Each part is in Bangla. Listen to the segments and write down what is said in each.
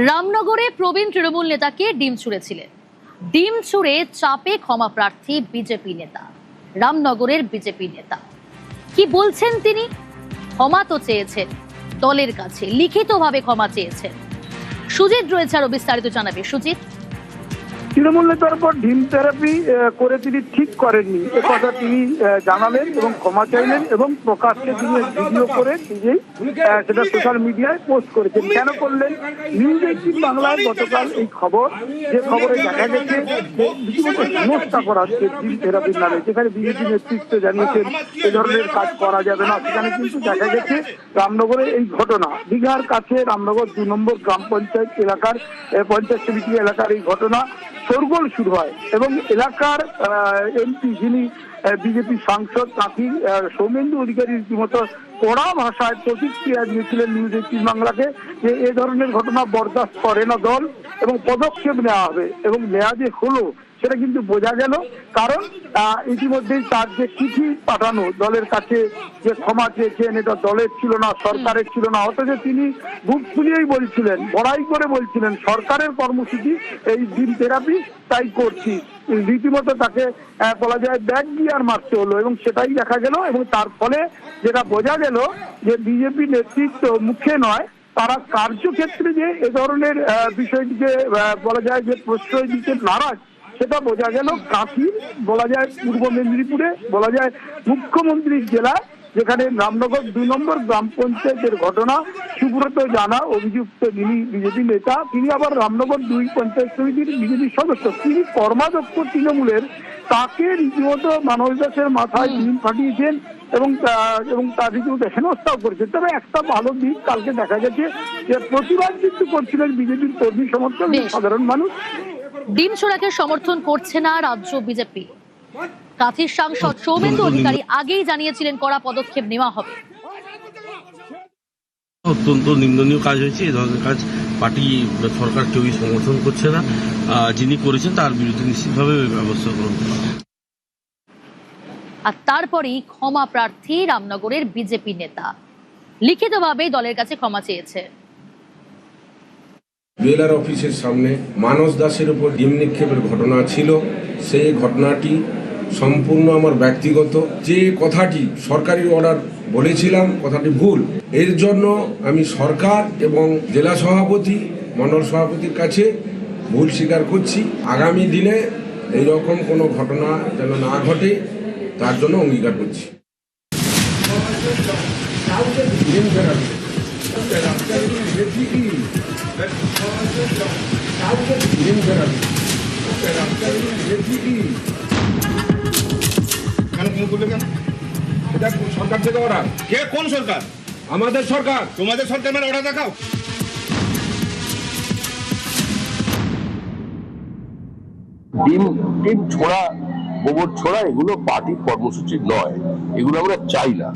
রামনগরে প্রবীণ তৃণমূল নেতাকে ডিম ছুঁড়েছিলেন। ডিম ছুঁড়ে চাপে ক্ষমা প্রার্থী বিজেপি নেতা। রামনগরের বিজেপি নেতা কি বলছেন তিনি? ক্ষমা তো চেয়েছেন দলের কাছে, লিখিতভাবে ক্ষমা চেয়েছেন। সুজিত রয়েছে আরো বিস্তারিত জানাবে। সুজিত, তৃণমূল নেতার উপর ডিম থেরাপি করে তিনি ঠিক করেননি এ কথা তিনি জানালেন এবং ক্ষমা চাইলেন এবং প্রকাশ্যে তিনি ভিডিও করে নিজেই সেটা সোশ্যাল মিডিয়ায় পোস্ট করেছেন। কেন করলেন? নিউজ 18 বাংলায় গতকাল এই খবর, যে খবরে দেখা গেছে রীতিমতো হেনস্থা করা হচ্ছে ডিম থেরাপির নামে, যেখানে বিজেপি নেতৃত্ব জানিয়েছেন এ ধরনের কাজ করা যাবে না। সেখানে কিন্তু দেখা গেছে রামনগরে এই ঘটনা, দীঘার কাছে রামনগর 2 নম্বর গ্রাম পঞ্চায়েত এলাকার পঞ্চায়েত সমিতি এলাকার এই ঘটনা শোরগোল শুরু হয় এবং এলাকার এমপি যিনি বিজেপি সাংসদ তাঁতি সৌমেন্দু অধিকারী রীতিমতো কড়া ভাষায় প্রতিক্রিয়া দিয়েছিলেন নিউজ 18 বাংলাকে যে এ ধরনের ঘটনা বরদাস্ত করে না দল এবং পদক্ষেপ নেওয়া হবে, এবং নেওয়া যে হলো সেটা কিন্তু বোঝা গেল। কারণ ইতিমধ্যেই তার যে চিঠি পাঠানো দলের কাছে, যে ক্ষমা চেয়েছেন, এটা দলের ছিল না, সরকারের ছিল না, অথচ তিনি বুক ফুলিয়েই বলছিলেন, বড়াই করে বলছিলেন সরকারের কর্মসূচি এই ডিম থেরাপি, তাই করছি। রীতিমতো তাকে বলা যায় ব্যাক গিয়ার মারতে হলো এবং সেটাই দেখা গেল। এবং তার ফলে যেটা বোঝা গেল যে বিজেপি নেতৃত্ব মুখে নয়, তারা কার্যক্ষেত্রে যে এ ধরনের বিষয়টিকে বলা যায় যে প্রশ্রয় দিতে নারাজ, সেটা বোঝা গেল কাশীর, বলা যায় পূর্ব মেদিনীপুরে, বলা যায় মুখ্যমন্ত্রীর জেলা, যেখানে রামনগর 2 নম্বর গ্রাম পঞ্চায়েতের ঘটনা। সুব্রত জানা অভিযুক্ত যিনি বিজেপি নেতা, তিনি আবার রামনগর 2 পঞ্চায়েত সমিতির বিজেপি সদস্য, তিনি কর্মাধ্যক্ষ তৃণমূলের, তাকে রীতিমতো মানস দাসের মাথায় ডিম ফাটিয়েছেন এবং তার রীতিমতো হেনস্থাও করেছেন। তবে একটা ভালো দিক, কালকে দেখা গেছে যে প্রতিবাদ কিন্তু করছিলেন বিজেপির কর্মী সমর্থক সাধারণ মানুষ। ডিম ছোড়াকে সমর্থন করছে না রাজ্য বিজেপি। কাঁথির সাংসদ সৌমেন্দু অধিকারী আগেই জানিয়েছিলেন কড়া পদক্ষেপ নেওয়া হবে। অত্যন্ত নিন্দনীয় কাজ হয়েছে। এই ধরনের কাজ পার্টি সরকার কেউই সমর্থন করছে না। যিনি করেছেন তার বিরুদ্ধে নিশ্চিতভাবে ব্যবস্থা গ্রহণ করা হবে। আর তারপরেই ক্ষমা প্রার্থী রামনগরের বিজেপি নেতা লিখিতভাবে দলের কাছে ক্ষমা চেয়েছে। বিএলআর অফিসের সামনে মানস দাসের উপর ডিম নিক্ষেপের ঘটনা ছিল। সেই ঘটনাটি সম্পূর্ণ আমার ব্যক্তিগত, যে কথাটি সরকারি অর্ডার বলেছিলাম কথাটি ভুল। এর জন্য আমি সরকার এবং জেলা সভাপতি, মণ্ডল সভাপতির কাছে ভুল স্বীকার করছি। আগামী দিনে এইরকম কোনো ঘটনা যেন না ঘটে তার জন্য অঙ্গীকার করছি। এটা সরকার থেকে অর্ডার। কে? কোন সরকার? আমাদের সরকার। তোমাদের সরকার মানে অর্ডার দেখাও। ডিম ছোড়া, গোবর ছোড়া এগুলো পার্টির কর্মসূচি নয়, এগুলো আমরা চাই না।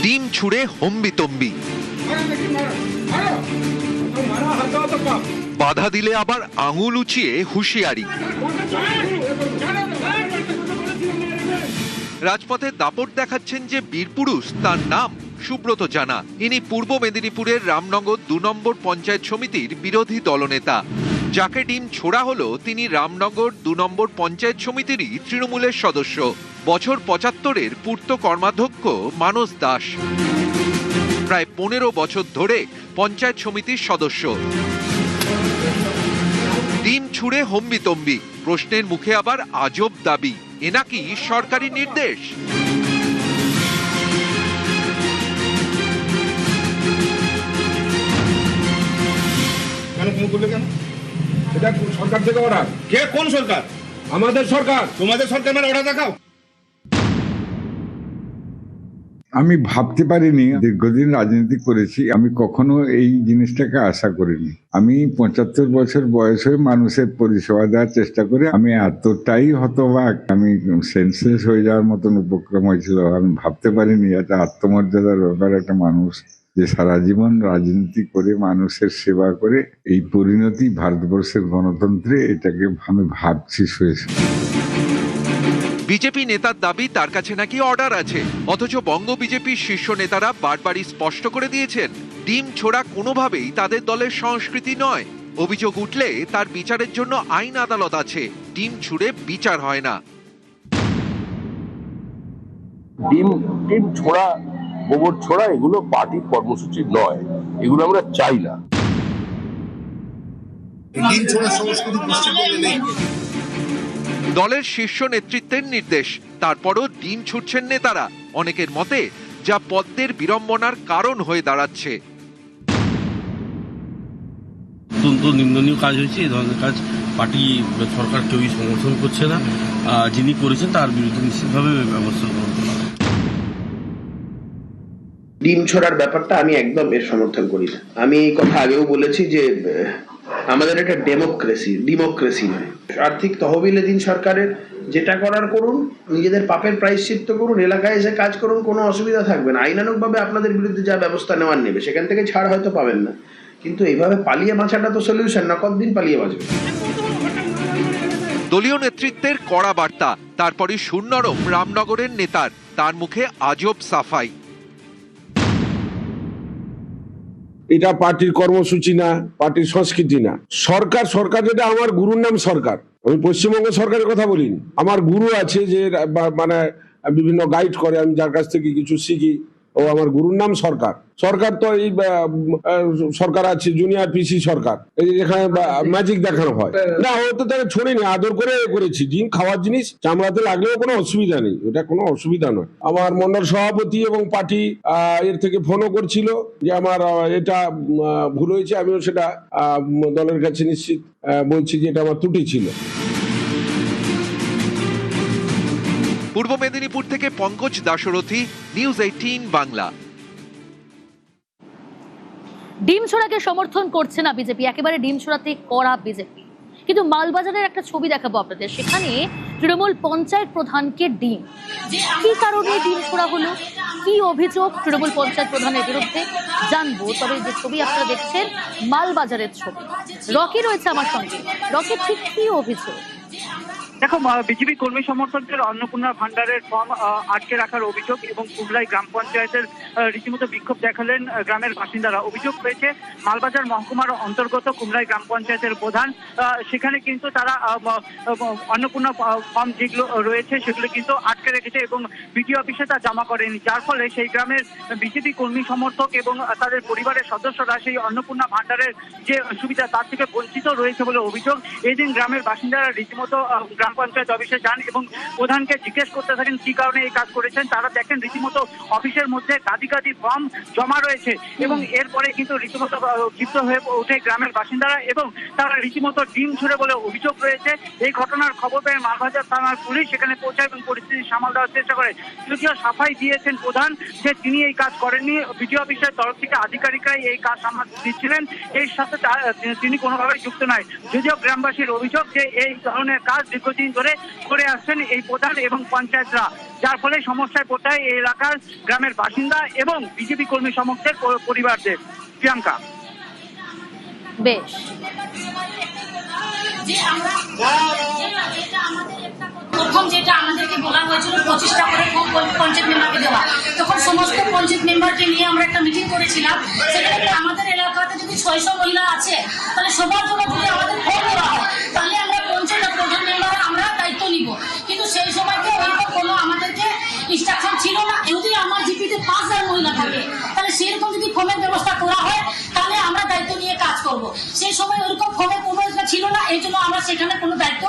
ডিম ছুড়ে হম্বিতম্বি, বাধা দিলে আবার আঙুল উঁচিয়ে হুঁশিয়ারি। রাজপথে দাপট দেখাচ্ছেন যে বীরপুরুষ, তার নাম সুব্রত জানা। ইনি পূর্ব মেদিনীপুরের রামনগর 2 নম্বর পঞ্চায়েত সমিতির বিরোধী দলনেতা। যাকে ডিম ছোড়া হলো তিনি রামনগর 2 নম্বর পঞ্চায়েত সমিতিরই তৃণমূলের সদস্য, বছর 75-এর পূর্ত কর্মাধ্যক্ষ মানস দাস। প্রায় 15 বছর ধরে পঞ্চায়েত সমিতির সদস্য। ডিম ছুড়ে হম্বিতম্বি, প্রশ্নের মুখে আবার আজব দাবি, এ নাকি সরকারি নির্দেশ। এটা সরকার থেকে অর্ডার। কে? কোন সরকার? আমাদের সরকার। তোমাদের সরকার মানে অর্ডার দেখাও। আমি ভাবতে পারিনি, দীর্ঘদিন রাজনীতি করেছি, আমি কখনো এই জিনিসটাকে আশা করিনি। আমি 75 বছর বয়স হয়ে মানুষের পরিষেবা দেওয়ার চেষ্টা করে আমি এতটাই হতবাক, আমি সেন্সলেস হয়ে যাওয়ার মতন উপক্রম হয়েছিল। আমি ভাবতে পারিনি একটা আত্মমর্যাদার ব্যাপার, একটা মানুষ যে সারা জীবন রাজনীতি করে মানুষের সেবা করে এই পরিণতি ভারতবর্ষের গণতন্ত্রে, এটাকে আমি ভাবছি শুয়েছি। বিজেপি নেতার দাবি তার কাছে নাকি অর্ডার আছে, অথচ বঙ্গ বিজেপির শীর্ষ নেতারা বারবারই স্পষ্ট করে দিয়েছেন ডিম ছোড়া কোনোভাবেই তাদের দলের সংস্কৃতি নয়। অভিযোগ উঠলে তার বিচারের জন্য আইন আদালত আছে, ডিম ছুড়ে বিচার হয় না। ডিম ছোড়া, গোবর ছোড়া এগুলো পার্টির কর্মসূচি নয়, এগুলো আমরা চাই না। দলের শীর্ষ নেতৃত্বের নির্দেশ, তারপরও ডিম ছুটছেন নেতারা, অনেকের মতে যা পদ্মের বিড়ম্বনার কারণ হয়ে দাঁড়াচ্ছে। অত্যন্ত নিন্দনীয় কাজ হয়েছে। এই ধরনের কাজ পার্টি সরকার কেউই সমর্থন করছে না। যিনি করেছেন তার বিরুদ্ধে নিশ্চিতভাবে ব্যবস্থা গ্রহণ করা হবে। ডিম ছোড়ার ব্যাপারটা আমি একদম এর সমর্থন করি না। আমি এই কথা আগেও বলেছি যে আমাদের একটা ডেমোক্রেসি নয়। আর্থিক তহবিলে সরকারের যেটা করার করুন, নিজেদের পাপের প্রায়শ্চিত্ত করুন, এলাকায় এসে কাজ করুন, কোনো অসুবিধা থাকবে না। আইনানুগভাবে আপনাদের বিরুদ্ধে যা ব্যবস্থা নেওয়ার নেবে, সেখান থেকে ছাড় হয়তো পাবেন না, কিন্তু এইভাবে পালিয়ে বাঁচাটা তো সলিউশন না। কতদিন পালিয়ে বাঁচবে? দলীয় নেতৃত্বের কড়া বার্তা, তারপরই সুনরম রামনগরের নেতার, তার মুখে আজব সাফাই। এটা পার্টির কর্মসূচি না, পার্টির সংস্কৃতি না। সরকার যেটা আমার গুরুর নাম সরকার। আমি পশ্চিমবঙ্গ সরকারের কথা বলিনি। আমার গুরু আছে যে মানে বিভিন্ন গাইড করে, আমি যার কাছ থেকে কিছু শিখি, ও আমার গুরুর নাম সরকার। সরকার তো এই সরকার আছে জুনিয়র পিসি সরকার, এই যেখানে ম্যাজিক দেখানো হয় না, ও তো তাকে ছড়িনি, আদর করে করেছি। ডিম খাওয়ার জিনিস চামড়াতে লাগলেও কোনো অসুবিধা নেই, ওটা কোনো অসুবিধা নয়। আমার মন্ডল সভাপতি এবং পার্টি এর থেকে ফোনও করছিল যে আমার এটা ভুল হয়েছে। আমিও সেটা দলের কাছে নিশ্চিত বলছি যে এটা আমার ত্রুটি ছিল। পূর্ব মেদিনীপুর থেকে পঙ্কজ দাশরথী, নিউজ 18 বাংলা। ডিম ছোড়াকে সমর্থন করছে না বিজেপি, একেবারে ডিম ছোড়াতে করা বিজেপি। কিন্তু মালবাজারের একটা ছবি দেখাবো আপনাদের, সেখানে তৃণমূল পঞ্চায়েত প্রধানকে ডিম, কি কারণে ডিম ছোড়া হলো, কি অভিযোগ তৃণমূল পঞ্চায়েত প্রধানের বিরুদ্ধে জানবো। তবে যে ছবি আপনারা দেখছেন মালবাজারের ছবি, রকি রয়েছে আমার সঙ্গে। রকি, ঠিক কি অভিযোগ? দেখো, বিজেপি কর্মী সমর্থকদের অন্নপূর্ণা ভান্ডারের ফর্ম আটকে রাখার অভিযোগ এবং কুমলাই গ্রাম পঞ্চায়েতের রীতিমতো বিক্ষোভ দেখালেন গ্রামের বাসিন্দারা। অভিযোগ পেয়েছে মালবাজার মহকুমার অন্তর্গত কুমলাই গ্রাম পঞ্চায়েতের প্রধান, সেখানে কিন্তু তারা অন্নপূর্ণা ফর্ম যেগুলো রয়েছে সেগুলো কিন্তু আটকে রেখেছে এবং বিডিও অফিসে তা জমা করেনি, যার ফলে সেই গ্রামের বিজেপি কর্মী সমর্থক এবং তাদের পরিবারের সদস্যরা সেই অন্নপূর্ণা ভান্ডারের যে সুবিধা তার থেকে বঞ্চিত রয়েছে বলে অভিযোগ। এই দিন গ্রামের বাসিন্দারা রীতিমতো গ্রাম পঞ্চায়েত অফিসে যান এবং প্রধানকে জিজ্ঞেস করতে থাকেন কি কারণে এই কাজ করেছেন। তারা দেখেন রীতিমতো অফিসের মধ্যে গাদি ফর্ম জমা রয়েছে এবং এরপরে কিন্তু রীতিমতো ক্ষিপ্ত হয়ে ওঠে গ্রামের বাসিন্দারা এবং তারা রীতিমতো ডিম ছুড়ে বলে অভিযোগ রয়েছে। এই ঘটনার খবর পেয়ে মালবাজার থানার পুলিশ সেখানে পৌঁছায় এবং পরিস্থিতি সামাল দেওয়ার চেষ্টা করে। যদিও সাফাই দিয়েছেন প্রধান যে তিনি এই কাজ করেননি, বিডিও অফিসের তরফ থেকে আধিকারিকরাই এই কাজ সামাল দিচ্ছিলেন, এর সাথে তিনি কোনোভাবেই যুক্ত নয়। যদিও গ্রামবাসীর অভিযোগ যে এই ধরনের কাজ দীর্ঘদিন ধরে করে আসছেন এই প্রধান এবং পঞ্চায়েতরা, যার ফলে সমস্যায় পড়তে হয় এই এলাকার গ্রামের বাসিন্দা এবং বিজেপি কর্মী সমর্থকদের পরিবারদের। প্রিয়াঙ্কা, বেশ, প্রথম যেটা আমাদেরকে বলা হয়েছিল 25টা করে পঞ্চায়েত মেম্বারকে দেওয়া, তখন সমস্ত পঞ্চায়েত মেম্বারকে নিয়ে আমরা একটা মিটিং করেছিলাম। সেখানে আমাদের এলাকাতে যদি 600 মহিলা আছে, তাহলে সবার জন্য যদি আমাদের ফোন দেওয়া হয় তাহলে আমরা পঞ্চায়েত প্রধান মেম্বার আমরা দায়িত্ব নিব, কিন্তু সেই সময়তে ওইরকম কোনো আমাদেরকে ইনস্ট্রাকশন ছিল না। যদি আমার জিপিতে 5000 মহিলা থাকে, তাহলে সেরকম যদি ফর্মের ব্যবস্থা করা হয় তাহলে আমরা দায়িত্ব নিয়ে কাজ করব। সেই সময় ওইরকম ফর্মের কোনো ছিল না, এই জন্য আমরা সেখানে কোনো দায়িত্ব